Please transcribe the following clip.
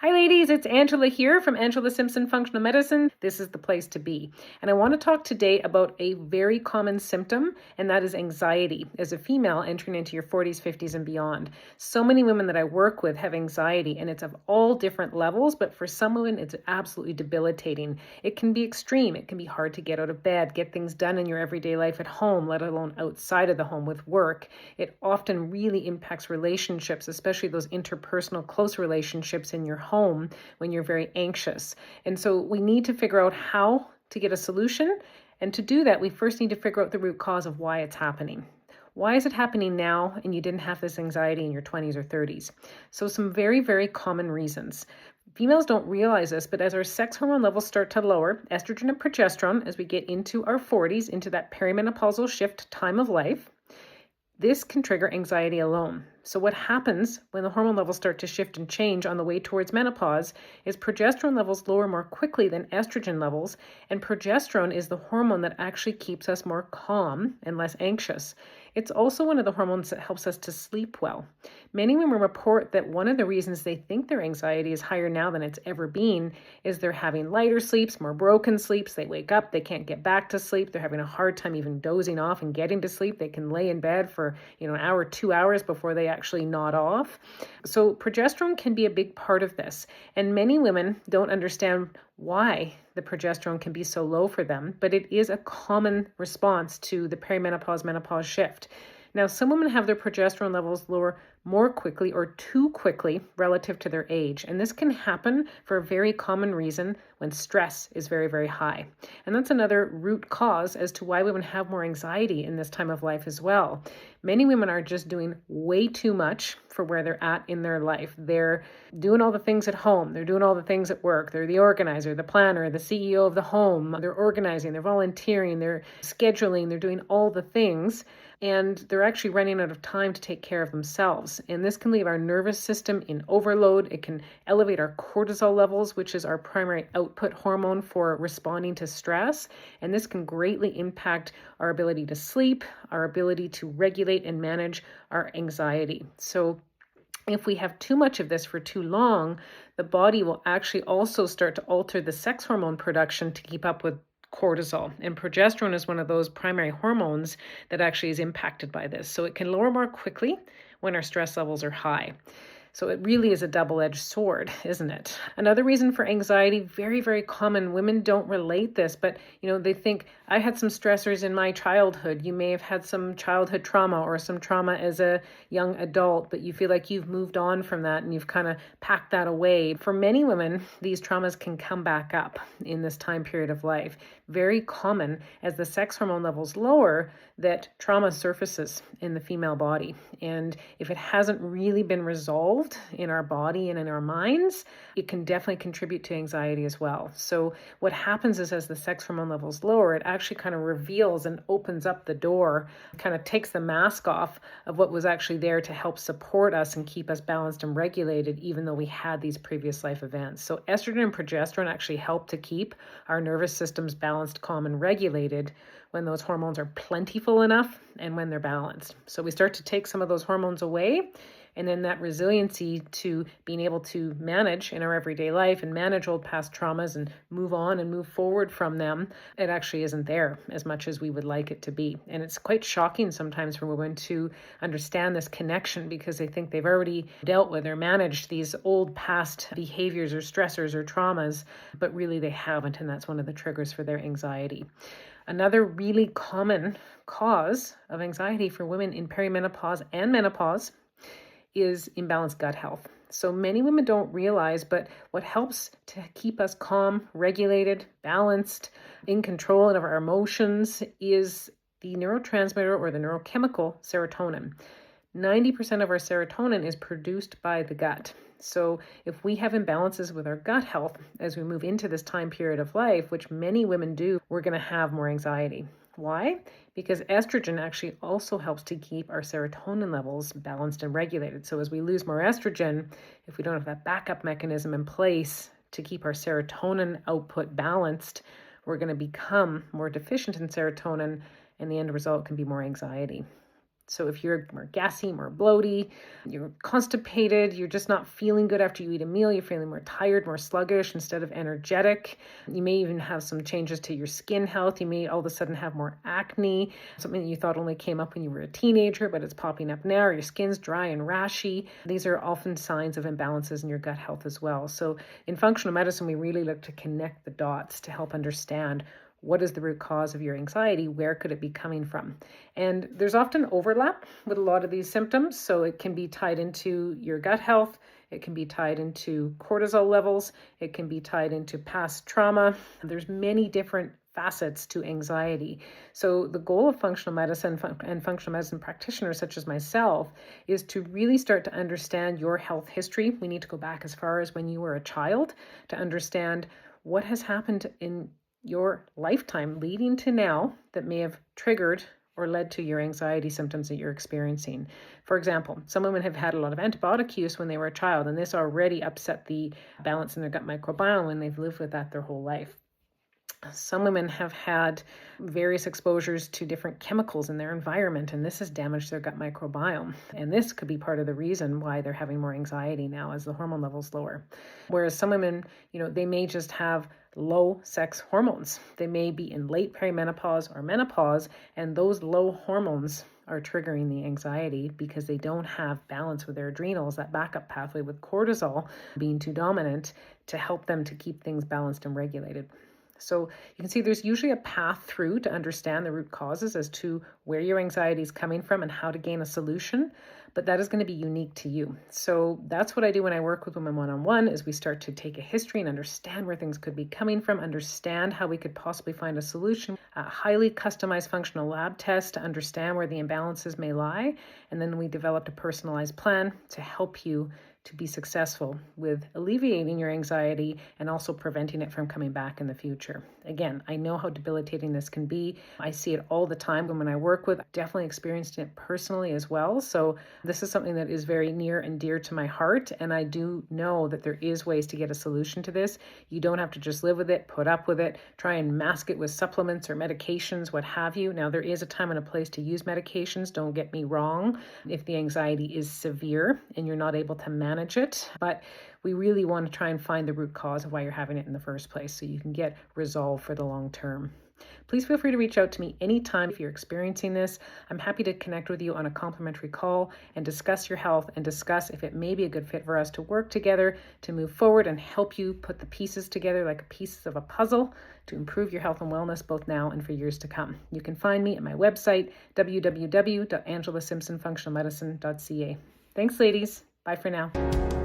Hi ladies, it's Angela here from Angela Simpson Functional Medicine. This is the place to be. And I want to talk today about a very common symptom, and that is anxiety as a female entering into your 40s, 50s, and beyond. So many women that I work with have anxiety, and it's of all different levels, but for some women, it's absolutely debilitating. It can be extreme. It can be hard to get out of bed, get things done in your everyday life at home, let alone outside of the home with work. It often really impacts relationships, especially those interpersonal close relationships in your home when you're very anxious. And so we need to figure out how to get a solution. And to do that, we first need to figure out the root cause of why it's happening. Why is it happening now and you didn't have this anxiety in your 20s or 30s? So some very, very common reasons. Females don't realize this, but as our sex hormone levels start to lower, estrogen and progesterone, as we get into our 40s, into that perimenopausal shift time of life, this can trigger anxiety alone. So what happens when the hormone levels start to shift and change on the way towards menopause is progesterone levels lower more quickly than estrogen levels, and progesterone is the hormone that actually keeps us more calm and less anxious. It's also one of the hormones that helps us to sleep well. Many women report that one of the reasons they think their anxiety is higher now than it's ever been is they're having lighter sleeps, more broken sleeps. They wake up, they can't get back to sleep. They're having a hard time even dozing off and getting to sleep. They can lay in bed for, an hour, 2 hours before they actually nod off. So progesterone can be a big part of this. And many women don't understand why the progesterone can be so low for them, but it is a common response to the perimenopause menopause shift. Now, some women have their progesterone levels lower more quickly or too quickly relative to their age. And this can happen for a very common reason when stress is very, very high. And that's another root cause as to why women have more anxiety in this time of life as well. Many women are just doing way too much for where they're at in their life. They're doing all the things at home. They're doing all the things at work. They're the organizer, the planner, the CEO of the home. They're organizing, they're volunteering, they're scheduling, they're doing all the things. And they're actually running out of time to take care of themselves. And this can leave our nervous system in overload. It can elevate our cortisol levels, which is our primary output hormone for responding to stress. And this can greatly impact our ability to sleep, our ability to regulate and manage our anxiety. So if we have too much of this for too long, the body will actually also start to alter the sex hormone production to keep up with cortisol. And progesterone is one of those primary hormones that actually is impacted by this. So it can lower more quickly when our stress levels are high. So it really is a double-edged sword, isn't it? Another reason for anxiety, very, very common. Women don't relate this, but they think, I had some stressors in my childhood. You may have had some childhood trauma or some trauma as a young adult, but you feel like you've moved on from that and you've kind of packed that away. For many women, these traumas can come back up in this time period of life. Very common as the sex hormone levels lower, that trauma surfaces in the female body. And if it hasn't really been resolved in our body and in our minds, it can definitely contribute to anxiety as well. So what happens is as the sex hormone levels lower, it actually kind of reveals and opens up the door, kind of takes the mask off of what was actually there to help support us and keep us balanced and regulated, even though we had these previous life events. So estrogen and progesterone actually help to keep our nervous systems balanced, calm, and regulated when those hormones are plentiful enough and when they're balanced. So we start to take some of those hormones away, and then that resiliency to being able to manage in our everyday life and manage old past traumas and move on and move forward from them, it actually isn't there as much as we would like it to be. And it's quite shocking sometimes for women to understand this connection because they think they've already dealt with or managed these old past behaviors or stressors or traumas, but really they haven't, and that's one of the triggers for their anxiety. Another really common cause of anxiety for women in perimenopause and menopause is imbalanced gut health. So many women don't realize, but what helps to keep us calm, regulated, balanced, in control of our emotions is the neurotransmitter or the neurochemical serotonin. 90% of our serotonin is produced by the gut. So if we have imbalances with our gut health as we move into this time period of life, which many women do, we're going to have more anxiety. Why? Because estrogen actually also helps to keep our serotonin levels balanced and regulated. So as we lose more estrogen, if we don't have that backup mechanism in place to keep our serotonin output balanced, we're going to become more deficient in serotonin, and the end result can be more anxiety. So if you're more gassy, more bloaty, you're constipated, you're just not feeling good after you eat a meal, you're feeling more tired, more sluggish instead of energetic. You may even have some changes to your skin health. You may all of a sudden have more acne, something that you thought only came up when you were a teenager, but it's popping up now, or your skin's dry and rashy. These are often signs of imbalances in your gut health as well. So in functional medicine, we really look to connect the dots to help understand what is the root cause of your anxiety? Where could it be coming from? And there's often overlap with a lot of these symptoms. So it can be tied into your gut health. It can be tied into cortisol levels. It can be tied into past trauma. There's many different facets to anxiety. So the goal of functional medicine and functional medicine practitioners such as myself is to really start to understand your health history. We need to go back as far as when you were a child to understand what has happened in your lifetime leading to now that may have triggered or led to your anxiety symptoms that you're experiencing. For example, some women have had a lot of antibiotic use when they were a child, and this already upset the balance in their gut microbiome when they've lived with that their whole life. Some women have had various exposures to different chemicals in their environment, and this has damaged their gut microbiome. And this could be part of the reason why they're having more anxiety now as the hormone levels lower. Whereas some women, they may just have low sex hormones. They may be in late perimenopause or menopause, and those low hormones are triggering the anxiety because they don't have balance with their adrenals, that backup pathway with cortisol being too dominant to help them to keep things balanced and regulated. So you can see there's usually a path through to understand the root causes as to where your anxiety is coming from and how to gain a solution, but that is going to be unique to you. So that's what I do when I work with women one-on-one is we start to take a history and understand where things could be coming from, understand how we could possibly find a solution, a highly customized functional lab test to understand where the imbalances may lie, and then we developed a personalized plan to help you to be successful with alleviating your anxiety and also preventing it from coming back in the future. Again, I know how debilitating this can be. I see it all the time when I work with. I've definitely experienced it personally as well. So this is something that is very near and dear to my heart. And I do know that there is ways to get a solution to this. You don't have to just live with it, put up with it, try and mask it with supplements or medications, what have you. Now, there is a time and a place to use medications. Don't get me wrong. If the anxiety is severe and you're not able to manage it, but we really want to try and find the root cause of why you're having it in the first place so you can get resolved for the long term. Please feel free to reach out to me anytime if you're experiencing this. I'm happy to connect with you on a complimentary call and discuss your health and discuss if it may be a good fit for us to work together to move forward and help you put the pieces together like pieces of a puzzle to improve your health and wellness both now and for years to come. You can find me at my website, www.angelasimpsonfunctionalmedicine.ca. Thanks, ladies. Bye for now.